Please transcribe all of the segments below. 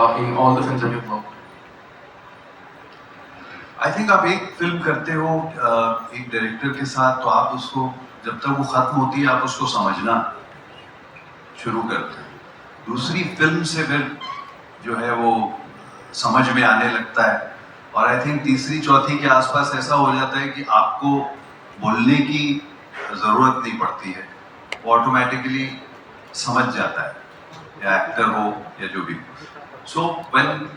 in all the films that you've worked? I think आप एक film करते हो एक डायरेक्टर के साथ, तो आप उसको जब तक वो खत्म होती है आप उसको समझना शुरू करते हो। दूसरी फिल्म से फिर जो है वो समझ में आने लगता है, और आई थिंक तीसरी चौथी के आसपास ऐसा हो जाता है कि आपको बोलने की ज़रूरत नहीं पड़ती है, वो ऑटोमेटिकली समझ जाता है, या एक्टर हो या जो भी। So when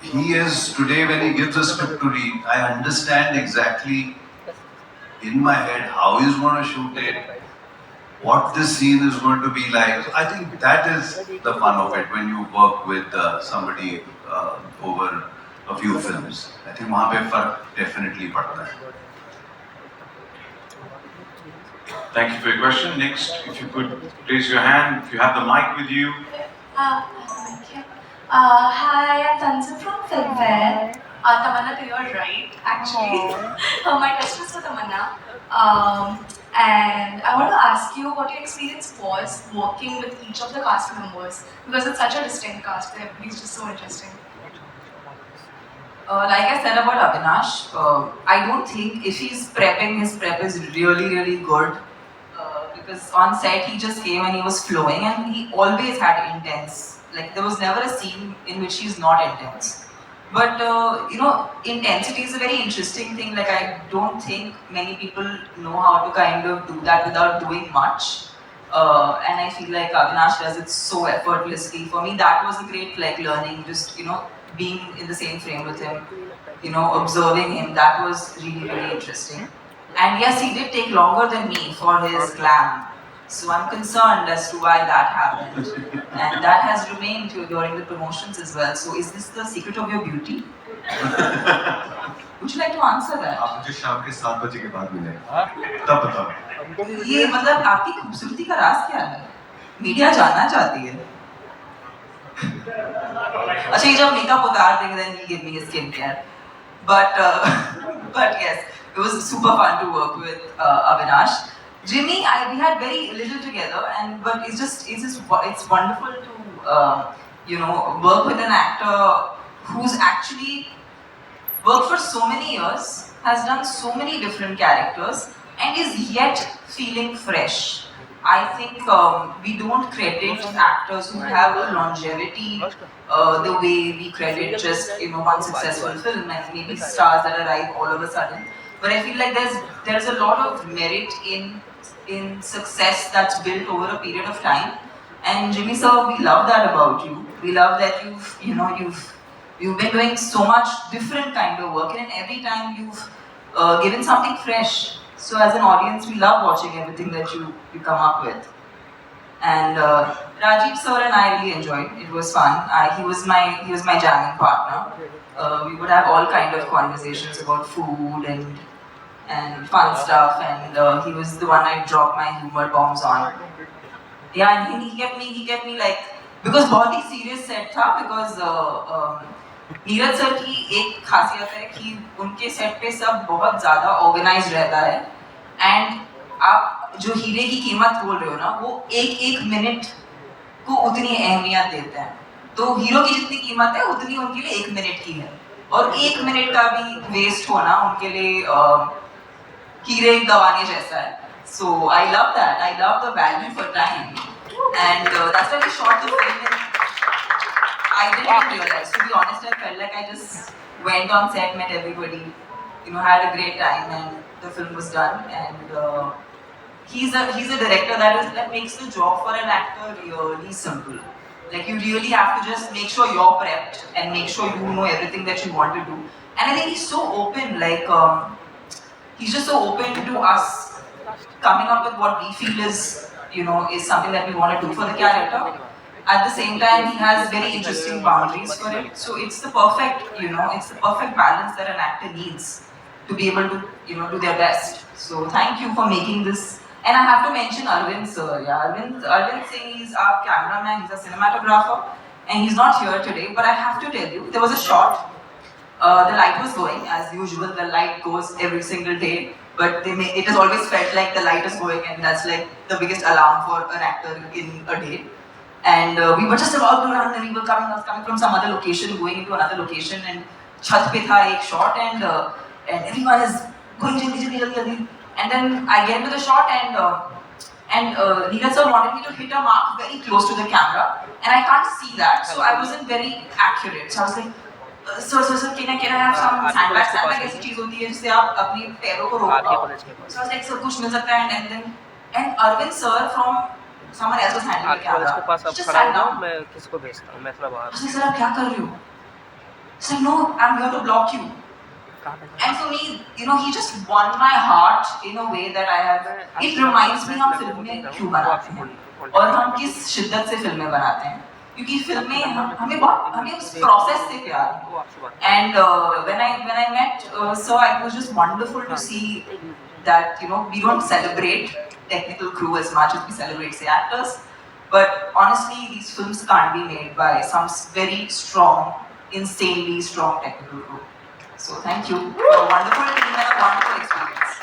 he is today, when he gives a script to read, I understand exactly in my head how he's going to shoot it, what this scene is going to be like. I think that is the fun of it when you work with somebody over a few films. I think वहाँ पे फर्क definitely पड़ता है. Thank you for your question. Next, if you could raise your hand, if you have the mic with you. Hi, I'm Tanzil from Filmfare. Tamannaah, you're right, actually. My question is for Tamannaah. And I want to ask you what your experience was working with each of the cast members, because it's such a distinct cast, everybody's just so interesting. Like I said about Avinash, I don't think if he's prepping, his prep is really good. Because on set he just came and he was flowing, and he always had intense. Like there was never a scene in which he's not intense. But intensity is a very interesting thing. Like I don't think many people know how to kind of do that without doing much. And I feel like Avinash does it so effortlessly. For me, that was a great learning. Just being in the same frame with him, observing him. That was really interesting. And yes, he did take longer than me for his glam. So I'm concerned as to why that happened. And that has remained during the promotions as well. So is this the secret of your beauty? Would you like to answer that? आप मुझे शाम के 7 बजे के बाद मिले, तब बताओ। ये मतलब आपकी खूबसूरती का राज क्या है? मीडिया जानना चाहती है। अच्छा, ये जब मेकअप उतार देंगे then he'll give me his skincare. But yes, it was super fun to work with Avinash. Jimmy, we had very little together, but it's wonderful to work with an actor who's actually worked for so many years, has done so many different characters, and is yet feeling fresh. I think we don't credit actors who have a longevity the way we credit just one successful film and maybe stars that arrive all of a sudden. But I feel like there's a lot of merit in success that's built over a period of time. And Jimmy sir, we love that about you. We love that you've been doing so much different kind of work, and every time you've given something fresh. So as an audience, we love watching everything that you come up with. And Rajiv sir and I really enjoyed it. It was fun. He was my jamming partner. We would have all kind of conversations about food and fun stuff, and he was the one I dropped my humor bombs on. Yeah, and he kept me like, because बहुत ही serious set था, because Neeraj sir की एक खासियत है कि उनके set पे सब बहुत ज़्यादा ऑर्गेनाइज रहता है, एंड आप जो हीरे की कीमत बोल रहे हो ना, वो एक मिनट को उतनी अहमियत देते हैं। तो हीरो की जितनी कीमत है उतनी उनके लिए 1 मिनट की है, और 1 मिनट का भी वेस्ट होना उनके लिए हीरे गवाने जैसा है। So I love that. I love the value for time, and that's why we shot the film. I didn't even realize. To be honest, I felt like I just went on set, met everybody, had a great time, and the film was done. And he's a director that makes the job for an actor really simple. Like you really have to just make sure you're prepped and make sure you know everything that you want to do. And I think he's so open. Like he's just so open to us coming up with what we feel is something that we want to do for the character. At the same time, he has very interesting boundaries for it. So it's the perfect, it's the perfect balance that an actor needs to be able to, do their best. So thank you for making this. And I have to mention Arvind sir. Yeah, Arvind Singh is our cameraman. He's a cinematographer, and he's not here today. But I have to tell you, there was a shot. The light was going as usual. The light goes every single day. But it has always felt like the light is going, and that's like the biggest alarm for an actor in a day. and we were just about to run, and we were coming from some other location, going into another location, and chat pe tha ek shot, and everyone is going jaldi, and then I get into the shot, and Neeraj sir wanted me to hit a mark very close to the camera, and I can't see that, so I wasn't very accurate. So I was like, sir, can I have some sandbag? Sandbag ऐसी चीज होती है जिससे आप अपनी पैरों को रोक पाओ. So I was like, sir, कुछ मिल सकता है, and Arvind sir from someone else was handling the camera. He just sat down. मैं किसको भेजता हूँ, मैं थोड़ा बाहर. I said, sir, आप क्या कर रहे हो? He said, no, I'm here to block you. And for me, he just won my heart in a way that I have. It reminds me हम फिल्में क्यों बनाते हैं और हम किस शिद्दत से फिल्में बनाते हैं, क्योंकि फिल्में हमें उस प्रोसेस से प्यार है. And when I met sir, it was just wonderful to see that we don't celebrate technical crew as much as we celebrate say actors, but honestly these films can't be made by some very strong, insanely strong technical crew. So thank you for a wonderful team and a wonderful experience.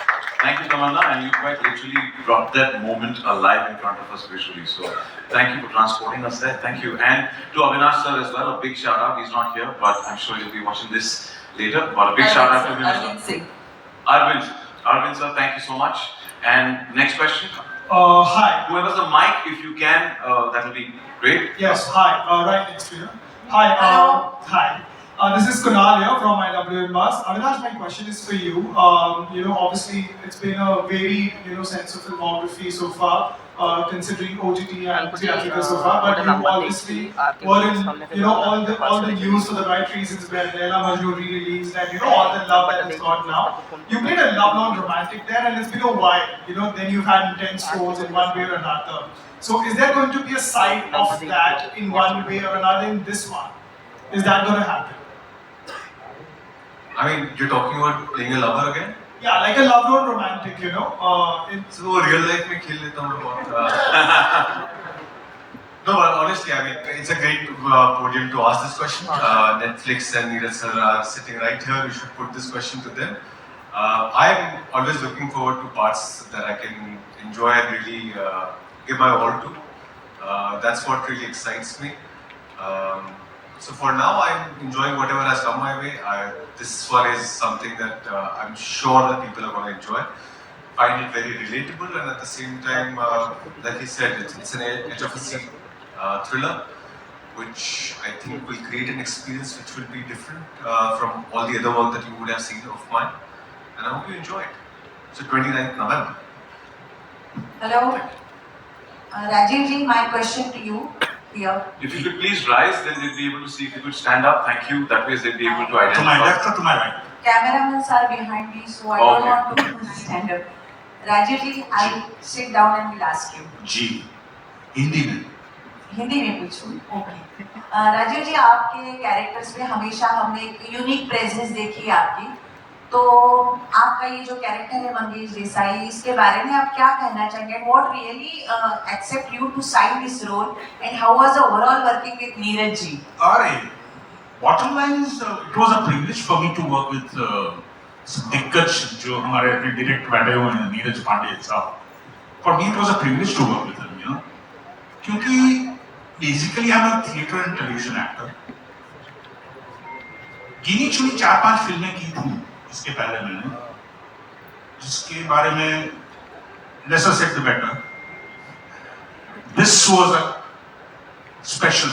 Thank you, Tamannaah, and you quite literally brought that moment alive in front of us visually. So thank you for transporting us there. Thank you. And to Avinash sir as well, a big shout out. He's not here, but I'm sure he'll be watching this later. But a big shout out to him as well. Arvind Singh. Arvind sir, thank you so much. And next question. Hi. Whoever's the mic, if you can, that will be great. Yes, hi. Right next to you. Hi. Hello. Hi. This is Kunal here from IWM Bus. Avinash, my question is for you. Obviously, it's been a very, sense of filmography so far, considering OTT and theatrical so far. But you obviously were in, all the news for the right reasons, where Laila Majnun re-released, and all the love that it's got now. You played a love non-romantic there, and it's been a while. Then you've had intense roles in one way or another. So, is there going to be a side of that in one way or another in this one? Is that going to happen? I mean, you're talking about playing a lover again? Yeah, like a love road romantic, So real life में खेल लेता हूँ बहुत. No, but honestly, I mean, it's a great podium to ask this question. Netflix and Neeraj sir are sitting right here. You should put this question to them. I'm always looking forward to parts that I can enjoy and really give my all to. That's what really excites me. So for now, I'm enjoying whatever has come my way. This one is something that I'm sure that people are going to enjoy. Find it very relatable, and at the same time, like he said, it's an edge of a scene thriller, which I think will create an experience which will be different from all the other work that you would have seen of mine. And I hope you enjoy it. So 29th November. Hello, Rajiv ji, my question to you here. If you could please rise, then they'll be able to see. If you could stand up, thank you. That way they'll be able to identify. To my left or to my right? Cameramans are behind me, so I don't want to stand up. Rajiv ji, I'll sit down and will ask you. जी, हिंदी में. हिंदी में पूछूं? Okay. Rajiv जी, आपके characters में हमेशा हमने एक unique presence देखी है आपकी. तो आपका ये जो कैरेक्टर है मंगेश देसाई, इसके बारे में आप क्या कहना चाहेंगे? What really accept you to sign this role, and how was the overall working with Neeraj ji? Alright, bottom line is it was a privilege for me to work with दिग्गज जो हमारे अपने डायरेक्ट बैठे हुए हैं नीरज पांडे साहब. For me it was a privilege to work with him, क्योंकि basically I'm a theatre and television actor. गिनी चुनी 4-5 फिल्में की थी इसके पहले मैंने, जिसके बारे में lesser said the better. This was a special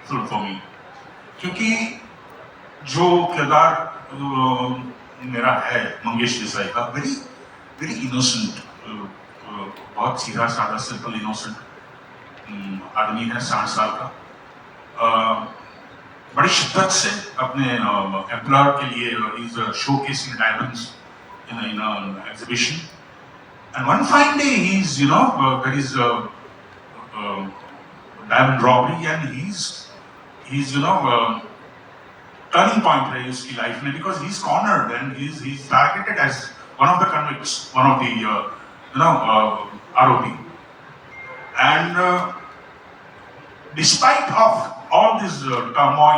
film for me, क्योंकि जो किरदार मेरा है मंगेश देसाई का, very innocent, बहुत सीधा साधा सिंपल इनोसेंट आदमी है, 60 साल का, बड़ी शिद्दत से अपने एम्प्लॉयर के लिए is showcasing diamonds in an exhibition, and one fine day he's there is diamond robbery, and he's turning point है उसकी लाइफ में, because he's cornered and he's targeted as one of the convicts, one of the ROP, and despite of all this turmoil